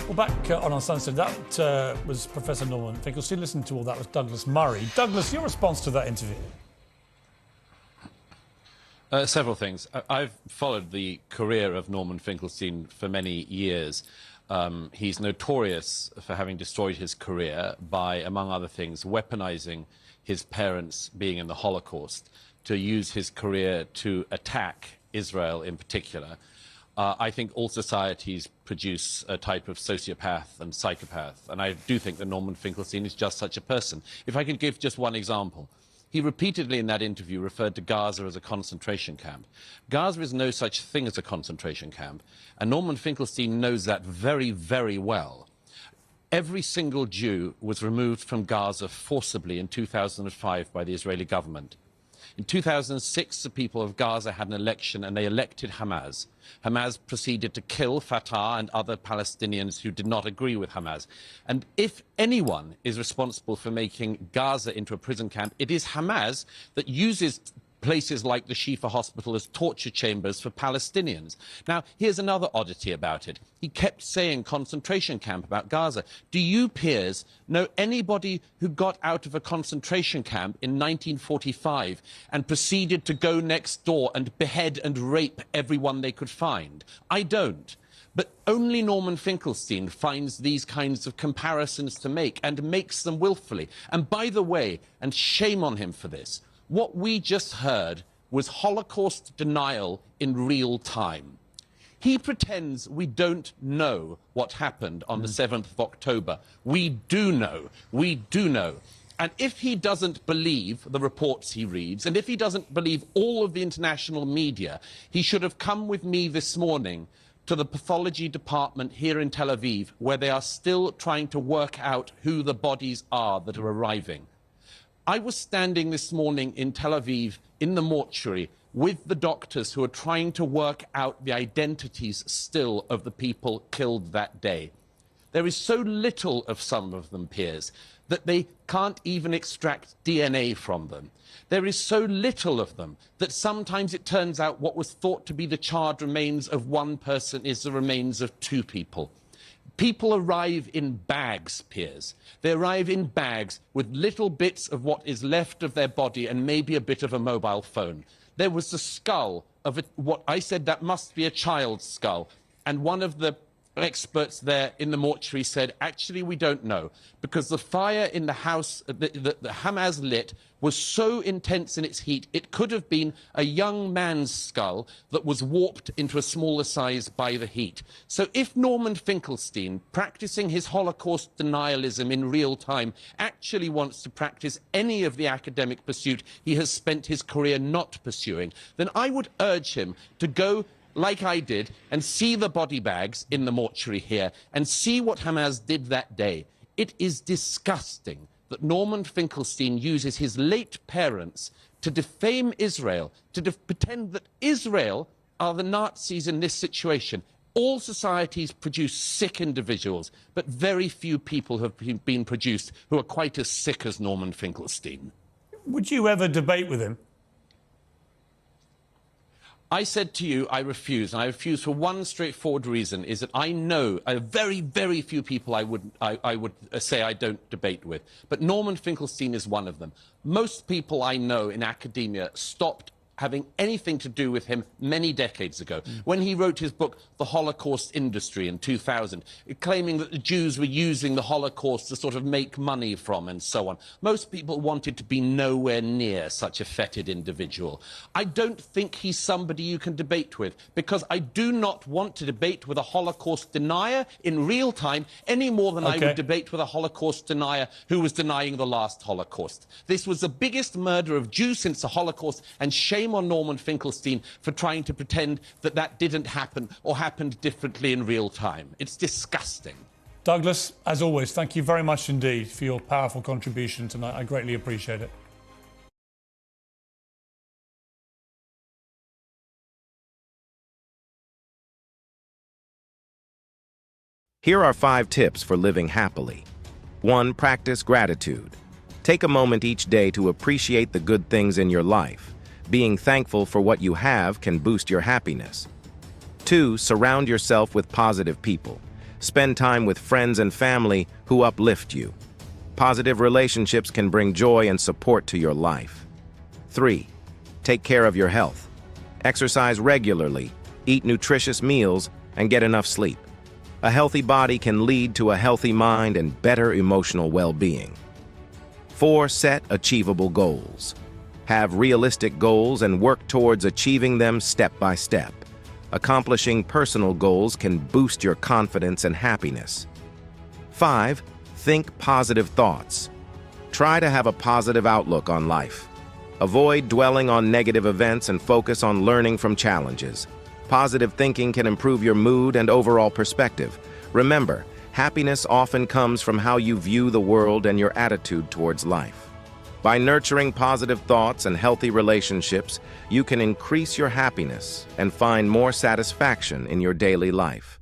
Well, back on Uncensored, that was Professor Norman Finkelstein. Listen to all that with Douglas Murray. Douglas, your response to that interview? Several things. I've followed the career of Norman Finkelstein for many years. He's notorious for having destroyed his career by, among other things, weaponizing his parents being in the Holocaust to use his career to attack Israel in particular. I think all societies produce a type of sociopath and psychopath, and I do think that Norman Finkelstein is just such a person. If I could give just one example. He repeatedly in that interview referred to Gaza as a concentration camp. Gaza is no such thing as a concentration camp, and Norman Finkelstein knows that very, very well. Every single Jew was removed from Gaza forcibly in 2005 by the Israeli government. In 2006, the people of Gaza had an election and they elected Hamas. Hamas proceeded to kill Fatah and other Palestinians who did not agree with Hamas. And if anyone is responsible for making Gaza into a prison camp, it is Hamas that uses places like the Shifa hospital as torture chambers for Palestinians. Now, here's another oddity about it. He kept saying concentration camp about Gaza. Do you, Piers, know anybody who got out of a concentration camp in 1945 and proceeded to go next door and behead and rape everyone they could find? I don't. But only Norman Finkelstein finds these kinds of comparisons to make and makes them willfully. And by the way, and shame on him for this, what we just heard was Holocaust denial in real time. He pretends we don't know what happened on the 7th of October. We do know. We do know. And if he doesn't believe the reports he reads, and if he doesn't believe all of the international media, he should have come with me this morning to the pathology department here in Tel Aviv, where they are still trying to work out who the bodies are that are arriving. I was standing this morning in Tel Aviv in the mortuary with the doctors who are trying to work out the identities still of the people killed that day. There is so little of some of them, Piers, that they can't even extract DNA from them. There is so little of them that sometimes it turns out what was thought to be the charred remains of one person is the remains of two people. People arrive in bags, Piers. They arrive in bags with little bits of what is left of their body and maybe a bit of a mobile phone. There was the skull of what I said that must be a child's skull. And one of the experts there in the mortuary said, actually, we don't know, because the fire in the house that Hamas lit was so intense in its heat, it could have been a young man's skull that was warped into a smaller size by the heat. So if Norman Finkelstein, practicing his Holocaust denialism in real time, actually wants to practice any of the academic pursuit he has spent his career not pursuing, then I would urge him to go like I did, and see the body bags in the mortuary here, and see what Hamas did that day. It is disgusting that Norman Finkelstein uses his late parents to defame Israel, to pretend that Israel are the Nazis in this situation. All societies produce sick individuals, but very few people have been produced who are quite as sick as Norman Finkelstein. Would you ever debate with him? I said to you, I refuse, and I refuse for one straightforward reason, is that I know very, very few people I would say I don't debate with, but Norman Finkelstein is one of them. Most people I know in academia stopped having anything to do with him many decades ago, when he wrote his book, The Holocaust Industry, in 2000, claiming that the Jews were using the Holocaust to sort of make money from and so on. Most people wanted to be nowhere near such a fetid individual. I don't think he's somebody you can debate with, because I do not want to debate with a Holocaust denier in real time any more than I would debate with a Holocaust denier who was denying the last Holocaust. This was the biggest murder of Jews since the Holocaust, and shame on Norman Finkelstein for trying to pretend that that didn't happen or happened differently in real time. It's disgusting. Douglas, as always, thank you very much indeed for your powerful contribution tonight. I greatly appreciate it. Here are 5 tips for living happily. 1. Practice gratitude. Take a moment each day to appreciate the good things in your life. Being thankful for what you have can boost your happiness. 2. Surround yourself with positive people. Spend time with friends and family who uplift you. Positive relationships can bring joy and support to your life. 3. Take care of your health. Exercise regularly, eat nutritious meals, and get enough sleep. A healthy body can lead to a healthy mind and better emotional well-being. 4. Set achievable goals. Have realistic goals and work towards achieving them step by step. Accomplishing personal goals can boost your confidence and happiness. 5. Think positive thoughts. Try to have a positive outlook on life. Avoid dwelling on negative events and focus on learning from challenges. Positive thinking can improve your mood and overall perspective. Remember, happiness often comes from how you view the world and your attitude towards life. By nurturing positive thoughts and healthy relationships, you can increase your happiness and find more satisfaction in your daily life.